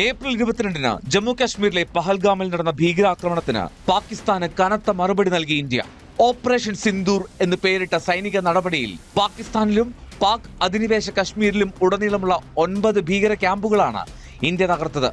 April 22-ന് Jammu കാശ്മീരിലെ പഹൽഗാമിൽ നടന്ന ഭീകരാക്രമണത്തിന് പാകിസ്ഥാന് കനത്ത മറുപടി നൽകി ഇന്ത്യ. ഓപ്പറേഷൻ സിന്ദൂർ എന്ന് പേരിട്ട സൈനിക നടപടിയിൽ പാകിസ്ഥാനിലും പാക് അധിനിവേശ കശ്മീരിലും ഉടനീളമുള്ള 9 ഭീകര ക്യാമ്പുകളാണ് ഇന്ത്യ തകർത്തത്.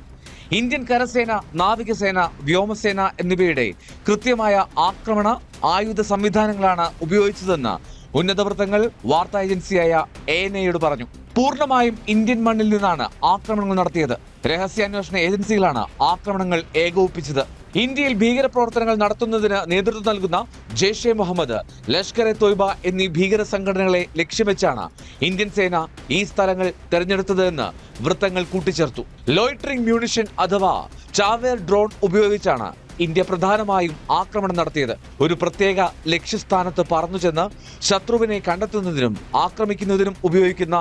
ഇന്ത്യൻ കരസേന, നാവികസേന, വ്യോമസേന എന്നിവയുടെ കൃത്യമായ ആക്രമണ ആയുധ സംവിധാനങ്ങളാണ് ഉപയോഗിച്ചതെന്ന് ഉന്നത വൃത്തങ്ങൾ വാർത്താ ഏജൻസിയായ ANA പറഞ്ഞു. പൂർണ്ണമായും ഇന്ത്യൻ മണ്ണിൽ നിന്നാണ് ആക്രമണങ്ങൾ നടത്തിയത്. രഹസ്യാന്വേഷണ ഏജൻസികളാണ് ആക്രമണങ്ങൾ ഏകോപിപ്പിച്ചത്. ഇന്ത്യയിൽ ഭീകരപ്രവർത്തനങ്ങൾ നടത്തുന്നതിന് നേതൃത്വം നൽകുന്ന ജെയ്ഷെ മുഹമ്മദ്, ലഷ്കർ-ഇ-തോയ്ബ എന്നീ ഭീകര സംഘടനകളെ ലക്ഷ്യം വെച്ചാണ് ഇന്ത്യൻ സേന ഈ സ്ഥലങ്ങൾ തെരഞ്ഞെടുത്തതെന്ന് വൃത്തങ്ങൾ കൂട്ടിച്ചേർത്തു. ലോയിറ്ററിംഗ് മ്യൂണിഷൻ അഥവാ ചാവേർ ഡ്രോൺ ഉപയോഗിച്ചാണ് ഇന്ത്യ പ്രധാനമായും ആക്രമണം നടത്തിയത്. ഒരു പ്രത്യേക ലക്ഷ്യസ്ഥാനത്ത് പറന്നു ചെന്ന് ശത്രുവിനെ കണ്ടെത്തുന്നതിനും ആക്രമിക്കുന്നതിനും ഉപയോഗിക്കുന്ന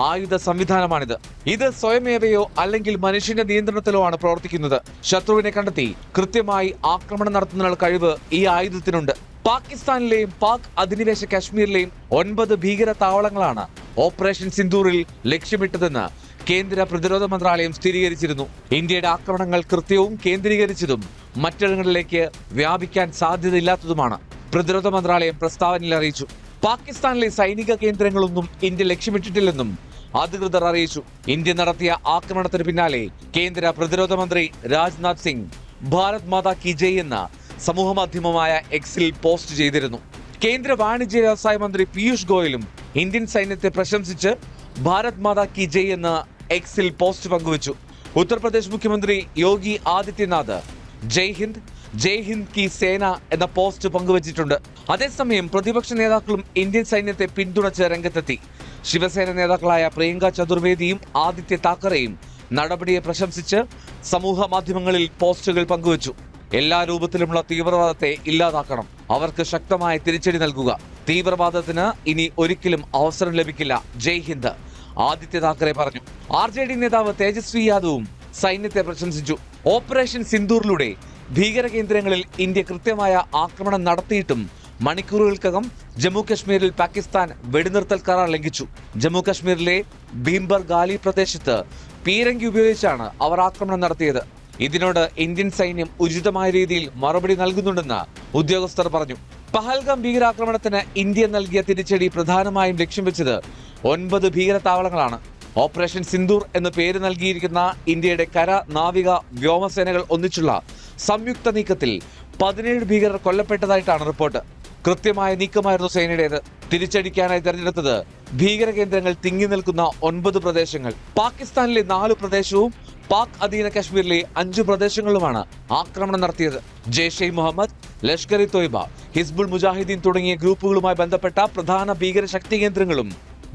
ആയുധ സംവിധാനമാണിത്. ഇത് സ്വയമേവയോ അല്ലെങ്കിൽ മനുഷ്യന്റെ നിയന്ത്രണത്തിലോ ആണ് പ്രവർത്തിക്കുന്നത്. ശത്രുവിനെ കണ്ടെത്തി കൃത്യമായി ആക്രമണം നടത്തുന്നതിനുള്ള കഴിവ് ഈ ആയുധത്തിനുണ്ട്. പാകിസ്ഥാനിലെയും പാക് അധിനിവേശ കാശ്മീരിലെയും 9 ഭീകര താവളങ്ങളാണ് ഓപ്പറേഷൻ സിന്ദൂറിൽ ലക്ഷ്യമിട്ടതെന്ന് കേന്ദ്ര പ്രതിരോധ മന്ത്രാലയം സ്ഥിരീകരിച്ചിരുന്നു. ഇന്ത്യയുടെ ആക്രമണങ്ങൾ കൃത്യവും കേന്ദ്രീകരിച്ചതും മറ്റിടങ്ങളിലേക്ക് വ്യാപിക്കാൻ സാധ്യതയില്ലാത്തതുമാണ് പ്രതിരോധ മന്ത്രാലയം പ്രസ്താവനയിൽ അറിയിച്ചു. പാകിസ്ഥാനിലെ സൈനിക കേന്ദ്രങ്ങളൊന്നും ഇന്ത്യ ലക്ഷ്യമിട്ടിട്ടില്ലെന്നും അധികൃതർ അറിയിച്ചു. ഇന്ത്യ നടത്തിയ ആക്രമണത്തിന് പിന്നാലെ കേന്ദ്ര പ്രതിരോധ മന്ത്രി രാജ്നാഥ് സിംഗ് ഭാരത് മാതാ കി ജയ് എന്ന സമൂഹ മാധ്യമമായ എക്സിൽ പോസ്റ്റ് ചെയ്തിരുന്നു. കേന്ദ്ര വാണിജ്യ വ്യവസായ മന്ത്രി പീയൂഷ് ഗോയലും ഇന്ത്യൻ സൈന്യത്തെ പ്രശംസിച്ച് ഭാരത് മാതാ കി ജയ് എന്ന എക്സിൽ പോസ്റ്റ് പങ്കുവച്ചു. ഉത്തർപ്രദേശ് മുഖ്യമന്ത്രി യോഗി ആദിത്യനാഥ് ജയ് ഹിന്ദ്, ജയ് ഹിന്ദ് കി സേന എന്ന പോസ്റ്റ് പങ്കുവച്ചിട്ടുണ്ട്. അതേസമയം പ്രതിപക്ഷ നേതാക്കളും ഇന്ത്യൻ സൈന്യത്തെ പിന്തുണച്ച് രംഗത്തെത്തി. ശിവസേന നേതാക്കളായ പ്രിയങ്ക ചതുർവേദിയും ആദിത്യ താക്കറെയും നടപടിയെ പ്രശംസിച്ച് സമൂഹ മാധ്യമങ്ങളിൽ പോസ്റ്റുകൾ പങ്കുവച്ചു. എല്ലാ രൂപത്തിലുമുള്ള തീവ്രവാദത്തെ ഇല്ലാതാക്കണം, അവർക്ക് ശക്തമായ തിരിച്ചടി നൽകുക, തീവ്രവാദത്തിന് ഇനി ഒരിക്കലും അവസരം ലഭിക്കില്ല, ജയ് ഹിന്ദ്, ആദിത്യ താക്കറെ പറഞ്ഞു. RJD നേതാവ് തേജസ്വി യാദവും സൈന്യത്തെ പ്രശംസിച്ചു. ഓപ്പറേഷൻ സിന്ദൂറിലൂടെ ഭീകര കേന്ദ്രങ്ങളിൽ ഇന്ത്യ കൃത്യമായ ആക്രമണം നടത്തിയിട്ടും മണിക്കൂറുകൾക്കകം ജമ്മു കശ്മീരിൽ പാകിസ്ഥാൻ വെടിനിർത്തൽ കരാർ ലംഘിച്ചു. ജമ്മു കശ്മീരിലെ ഭീംബർ ഗാലി പ്രദേശത്ത് പീരങ്കി ഉപയോഗിച്ചാണ് അവർ ആക്രമണം നടത്തിയത്. ഇതിനോട് ഇന്ത്യൻ സൈന്യം ഉചിതമായ രീതിയിൽ മറുപടി നൽകുന്നുണ്ടെന്ന് ഉദ്യോഗസ്ഥർ പറഞ്ഞു. പഹൽഗാം ഭീകരാക്രമണത്തിന് ഇന്ത്യ നൽകിയ തിരിച്ചടി പ്രധാനമായും ലക്ഷ്യം വെച്ചത് 9 ഭീകര താവളങ്ങളാണ്. ഓപ്പറേഷൻ സിന്ദൂർ എന്ന് പേര് നൽകിയിരിക്കുന്ന ഇന്ത്യയുടെ കര, നാവിക, വ്യോമസേനകൾ ഒന്നിച്ചുള്ള സംയുക്ത നീക്കത്തിൽ 17 ഭീകരർ കൊല്ലപ്പെട്ടതായിട്ടാണ് റിപ്പോർട്ട്. കൃത്യമായ നീക്കമായിരുന്നു സേനയുടേത്. തിരിച്ചടിക്കാനായി തെരഞ്ഞെടുത്തത് ഭീകര കേന്ദ്രങ്ങൾ തിങ്ങി നിൽക്കുന്ന 9 പ്രദേശങ്ങൾ. പാകിസ്ഥാനിലെ 4 പ്രദേശവും പാക് അധീന കശ്മീരിലെ 5 പ്രദേശങ്ങളിലുമാണ് ആക്രമണം നടത്തിയത്. ജെയ്ഷെ മുഹമ്മദ്, ലഷ്കർ-ഇ-തോയ്ബ, ഹിസ്ബുൾ മുജാഹിദ്ദീൻ തുടങ്ങിയ ഗ്രൂപ്പുകളുമായി ബന്ധപ്പെട്ട പ്രധാന ഭീകര ശക്തി കേന്ദ്രങ്ങളും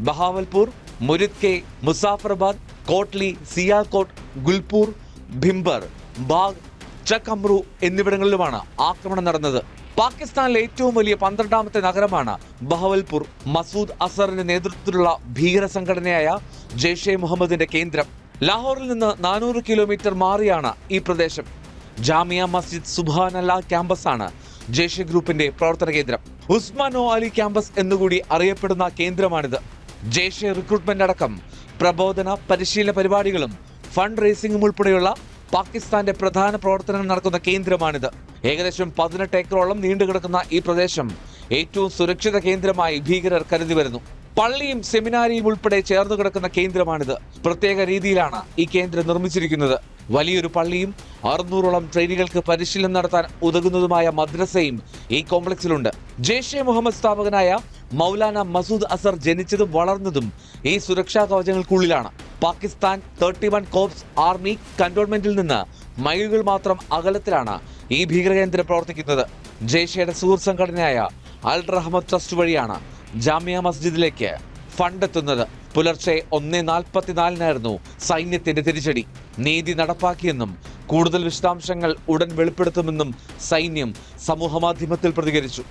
ബഹാവൽപൂർ, മുരിദ്കെ, മുസാഫറാബാദ്, കോട്ട്ലി, സിയാൽകോട്ട്, ഗുൽപൂർ, ഭിംബർ, ബാഗ്, ചക്-അമ്രു എന്നിവിടങ്ങളിലുമാണ് ആക്രമണം നടന്നത്. പാകിസ്ഥാനിലെ ഏറ്റവും വലിയ 12ാമത്തെ നഗരമാണ് ബഹവൽപൂർ. മസൂദ് അസറിന്റെ നേതൃത്വത്തിലുള്ള ഭീകര സംഘടനയായ ജെയ്ഷെ മുഹമ്മദിന്റെ കേന്ദ്രം. ലാഹോറിൽ നിന്ന് 400 കിലോമീറ്റർ മാറിയാണ് ഈ പ്രദേശം. ജാമിയ മസ്ജിദ് സുബ്ഹാനല്ലാ ക്യാമ്പസാണ് ജെയ്ഷെ ഗ്രൂപ്പിന്റെ പ്രവർത്തന കേന്ദ്രം. ഉസ്മാൻ ഒ അലി ക്യാമ്പസ് എന്നുകൂടി അറിയപ്പെടുന്ന കേന്ദ്രമാണിത്. ജെയ്ഷെ റിക്രൂട്ട്മെന്റ് അടക്കം പ്രബോധന പരിശീലന പരിപാടികളും ഫണ്ട് റേസിംഗും ഉൾപ്പെടെയുള്ള പാകിസ്ഥാന്റെ പ്രധാന പ്രവർത്തനങ്ങൾ നടക്കുന്ന കേന്ദ്രമാണിത്. ഏകദേശം 18 ഏക്കറോളം നീണ്ടുകിടക്കുന്ന ഈ പ്രദേശം ഏറ്റവും സുരക്ഷിത കേന്ദ്രമായി ഭീകരർ കരുതി വരുന്നു. പള്ളിയും സെമിനാരിയും ഉൾപ്പെടെ ചേർന്നു കിടക്കുന്ന കേന്ദ്രമാണിത്. പ്രത്യേക രീതിയിലാണ് ഈ കേന്ദ്രം നിർമ്മിച്ചിരിക്കുന്നത്. വലിയൊരു പള്ളിയും 600ഓളം ട്രെയിനികൾക്ക് പരിശീലനം നടത്താൻ ഉതകുന്നതുമായ മദ്രസയും ഈ കോംപ്ലക്സിലുണ്ട്. ജെയ്ഷെ മുഹമ്മദ് സ്ഥാപകനായ മൗലാന മസൂദ് അസർ ജനിച്ചതും വളർന്നതും ഈ സുരക്ഷാ കവചങ്ങൾക്കുള്ളിലാണ്. പാകിസ്ഥാൻ 31 കോർപ്സ് ആർമി കന്റോൺമെന്റിൽ നിന്ന് മൈലുകൾ മാത്രം അകലത്തിലാണ് ഈ ഭീകരകേന്ദ്രം പ്രവർത്തിക്കുന്നത്. ജെയ്ഷെയുടെ സുഹൃത്ത് സംഘടനയായ അൽ റഹ്മത്ത് ട്രസ്റ്റ് വഴിയാണ് ജാമിയ മസ്ജിദിലേക്ക് ഫണ്ട് എത്തുന്നത്. പുലർച്ചെ 1:44 സൈന്യത്തിന്റെ തിരിച്ചടി. നീതി നടപ്പാക്കിയെന്നും കൂടുതൽ വിശദാംശങ്ങൾ ഉടൻ വെളിപ്പെടുത്തുമെന്നും സൈന്യം സമൂഹമാധ്യമത്തിൽ പ്രതികരിച്ചു.